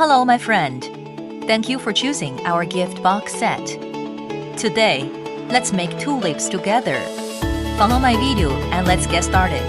Hello, my friend. Thank you for choosing our gift box set. Today, let's make tulips together. Follow my video and let's get started.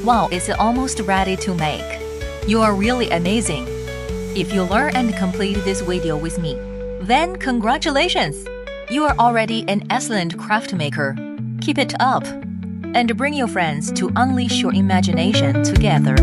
Wow, it's almost ready to make. You are really amazing. If you learn and complete this video with me, then congratulations! You are already an excellent craft maker. Keep it up, and bring your friends to unleash your imagination together.